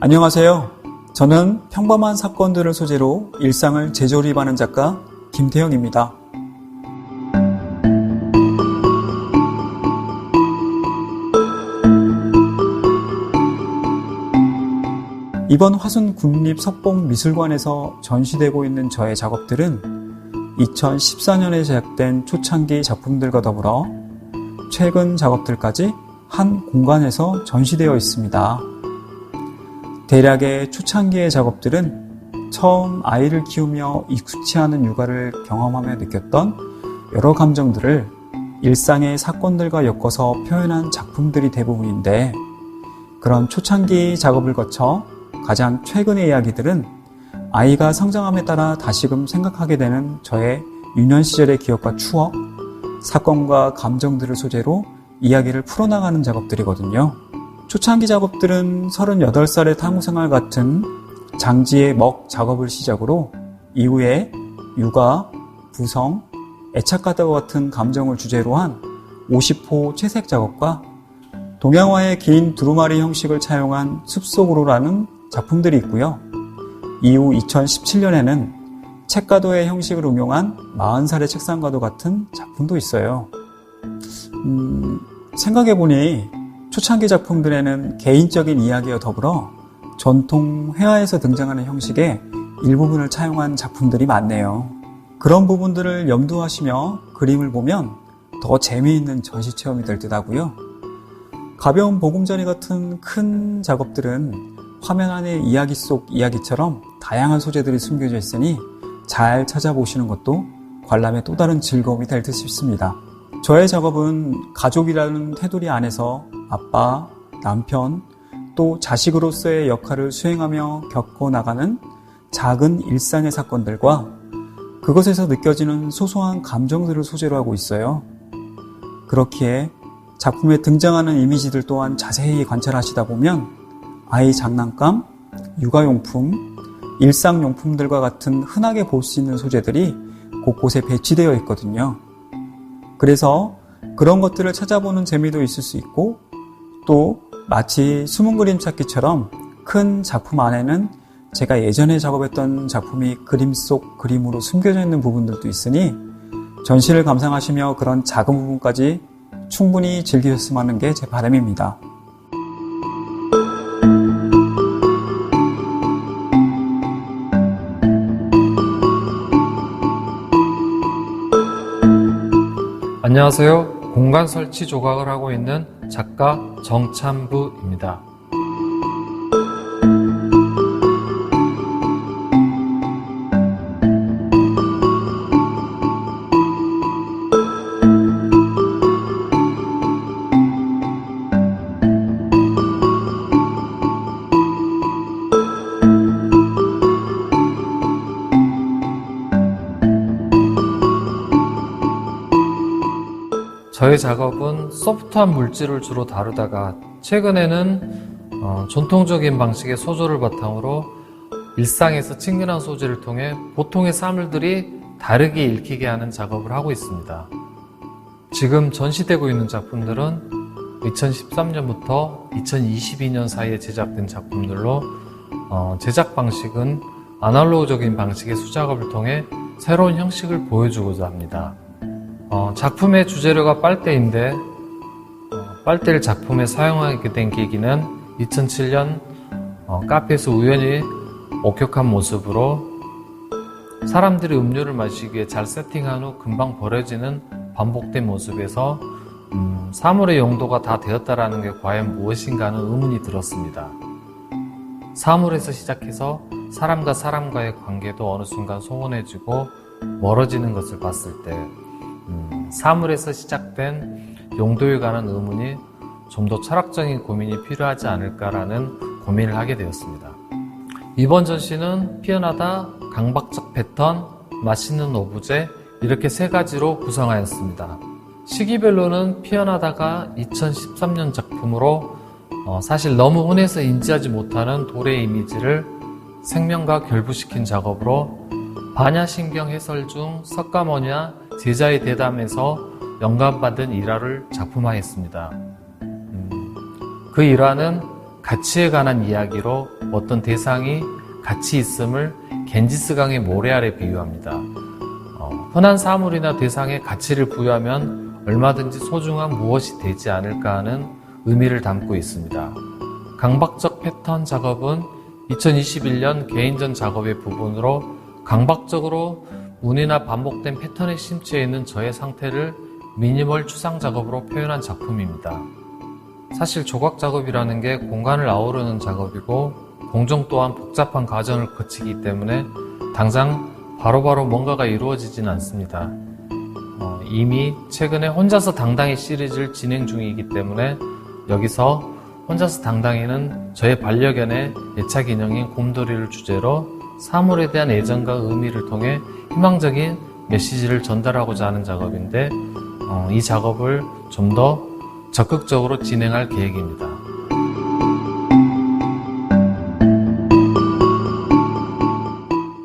안녕하세요. 저는 평범한 사건들을 소재로 일상을 재조립하는 작가 김태형입니다. 이번 화순 국립석봉미술관에서 전시되고 있는 저의 작업들은 2014년에 제작된 초창기 작품들과 더불어 최근 작업들까지 한 공간에서 전시되어 있습니다. 대략의 초창기의 작업들은 처음 아이를 키우며 익숙치 않은 육아를 경험하며 느꼈던 여러 감정들을 일상의 사건들과 엮어서 표현한 작품들이 대부분인데, 그런 초창기 작업을 거쳐 가장 최근의 이야기들은 아이가 성장함에 따라 다시금 생각하게 되는 저의 유년 시절의 기억과 추억, 사건과 감정들을 소재로 이야기를 풀어나가는 작업들이거든요. 초창기 작업들은 38살의 탕후생활 같은 장지의 먹 작업을 시작으로 이후에 육아, 부성, 애착가다와 같은 감정을 주제로 한 50호 채색 작업과 동양화의 긴 두루마리 형식을 차용한 숲속으로라는 작품들이 있고요. 이후 2017년에는 책가도의 형식을 응용한 40살의 책상과도 같은 작품도 있어요. 생각해보니 초창기 작품들에는 개인적인 이야기와 더불어 전통 회화에서 등장하는 형식의 일부분을 차용한 작품들이 많네요. 그런 부분들을 염두하시며 그림을 보면 더 재미있는 전시 체험이 될 듯 하고요. 가벼운 보금자리 같은 큰 작업들은 화면 안의 이야기 속 이야기처럼 다양한 소재들이 숨겨져 있으니 잘 찾아보시는 것도 관람의 또 다른 즐거움이 될 듯 싶습니다. 저의 작업은 가족이라는 테두리 안에서 아빠, 남편, 또 자식으로서의 역할을 수행하며 겪어나가는 작은 일상의 사건들과 그것에서 느껴지는 소소한 감정들을 소재로 하고 있어요. 그렇기에 작품에 등장하는 이미지들 또한 자세히 관찰하시다 보면 아이 장난감, 육아용품, 일상용품들과 같은 흔하게 볼 수 있는 소재들이 곳곳에 배치되어 있거든요. 그래서 그런 것들을 찾아보는 재미도 있을 수 있고, 또 마치 숨은 그림 찾기처럼 큰 작품 안에는 제가 예전에 작업했던 작품이 그림 속 그림으로 숨겨져 있는 부분들도 있으니 전시를 감상하시며 그런 작은 부분까지 충분히 즐기셨으면 하는 게 제 바람입니다. 안녕하세요. 공간 설치 조각을 하고 있는 작가 정찬부입니다. 저의 작업은 소프트한 물질을 주로 다루다가 최근에는 전통적인 방식의 소조를 바탕으로 일상에서 친근한 소재를 통해 보통의 사물들이 다르게 읽히게 하는 작업을 하고 있습니다. 지금 전시되고 있는 작품들은 2013년부터 2022년 사이에 제작된 작품들로 제작 방식은 아날로그적인 방식의 수작업을 통해 새로운 형식을 보여주고자 합니다. 작품의 주재료가 빨대인데 빨대를 작품에 사용하게 된 계기는 2007년 카페에서 우연히 목격한 모습으로 사람들이 음료를 마시기 위해 잘 세팅한 후 금방 버려지는 반복된 모습에서 사물의 용도가 다 되었다라는 게 과연 무엇인가 하는 의문이 들었습니다. 사물에서 시작해서 사람과 사람과의 관계도 어느 순간 소원해지고 멀어지는 것을 봤을 때 사물에서 시작된 용도에 관한 의문이 좀 더 철학적인 고민이 필요하지 않을까라는 고민을 하게 되었습니다. 이번 전시는 피어나다, 강박적 패턴, 맛있는 오브제 이렇게 세 가지로 구성하였습니다. 시기별로는 피어나다가 2013년 작품으로 사실 너무 흔해서 인지하지 못하는 돌의 이미지를 생명과 결부시킨 작업으로 반야신경 해설 중 석가모니와 제자의 대담에서 영감받은 일화를 작품화했습니다. 그 일화는 가치에 관한 이야기로 어떤 대상이 가치 있음을 겐지스강의 모래 아래 비유합니다. 흔한 사물이나 대상에 가치를 부여하면 얼마든지 소중한 무엇이 되지 않을까 하는 의미를 담고 있습니다. 강박적 패턴 작업은 2021년 개인전 작업의 부분으로 강박적으로 운이나 반복된 패턴에 심취해 있는 저의 상태를 미니멀 추상 작업으로 표현한 작품입니다. 사실 조각 작업이라는 게 공간을 아우르는 작업이고 공정 또한 복잡한 과정을 거치기 때문에 당장 바로바로 뭔가가 이루어지진 않습니다. 이미 최근에 혼자서 당당히 시리즈를 진행 중이기 때문에 여기서 혼자서 당당히는 저의 반려견의 애착 인형인 곰돌이를 주제로 사물에 대한 애정과 의미를 통해 희망적인 메시지를 전달하고자 하는 작업인데 이 작업을 좀 더 적극적으로 진행할 계획입니다.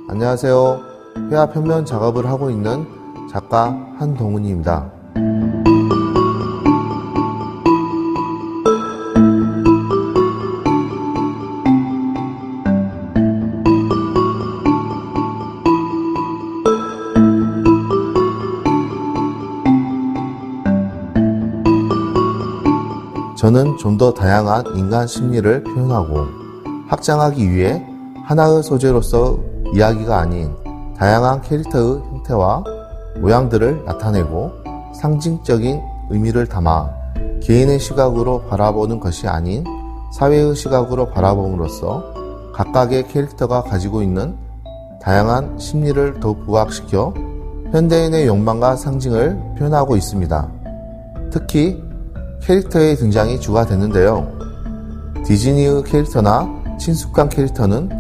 안녕하세요. 회화 평면 작업을 하고 있는 작가 한동훈입니다. 저는 좀 더 다양한 인간 심리를 표현하고 확장하기 위해 하나의 소재로서 이야기가 아닌 다양한 캐릭터의 형태와 모양들을 나타내고 상징적인 의미를 담아 개인의 시각으로 바라보는 것이 아닌 사회의 시각으로 바라봄으로써 각각의 캐릭터가 가지고 있는 다양한 심리를 더 부각시켜 현대인의 욕망과 상징을 표현하고 있습니다. 특히 캐릭터의 등장이 주가 되는데요. 디즈니의 캐릭터나 친숙한 캐릭터는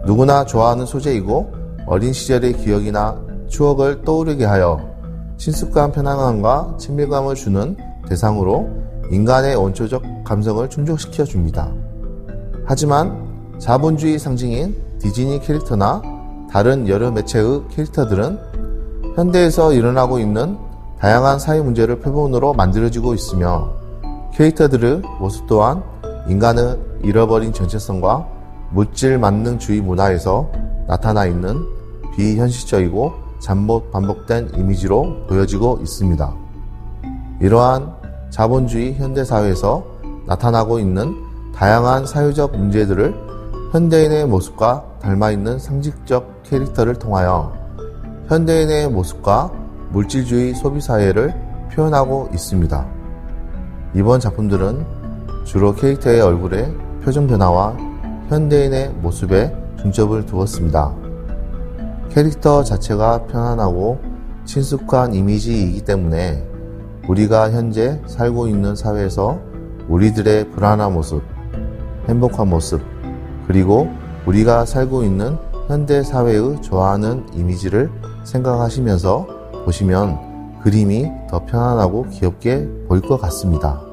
누구나 좋아하는 소재이고 어린 시절의 기억이나 추억을 떠오르게 하여 친숙한 편안함과 친밀감을 주는 대상으로 인간의 원초적 감성을 충족시켜 줍니다. 하지만 자본주의 상징인 디즈니 캐릭터나 다른 여러 매체의 캐릭터들은 현대에서 일어나고 있는 다양한 사회 문제를 표본으로 만들어지고 있으며 캐릭터들의 모습 또한 인간의 잃어버린 전체성과 물질 만능주의 문화에서 나타나 있는 비현실적이고 잠못 반복된 이미지로 보여지고 있습니다. 이러한 자본주의 현대사회에서 나타나고 있는 다양한 사회적 문제들을 현대인의 모습과 닮아있는 상징적 캐릭터를 통하여 현대인의 모습과 물질주의 소비사회를 표현하고 있습니다. 이번 작품들은 주로 캐릭터의 얼굴의 표정 변화와 현대인의 모습에 중점을 두었습니다. 캐릭터 자체가 편안하고 친숙한 이미지이기 때문에 우리가 현재 살고 있는 사회에서 우리들의 불안한 모습, 행복한 모습, 그리고 우리가 살고 있는 현대 사회의 좋아하는 이미지를 생각하시면서 보시면 그림이 더 편안하고 귀엽게 보일 것 같습니다.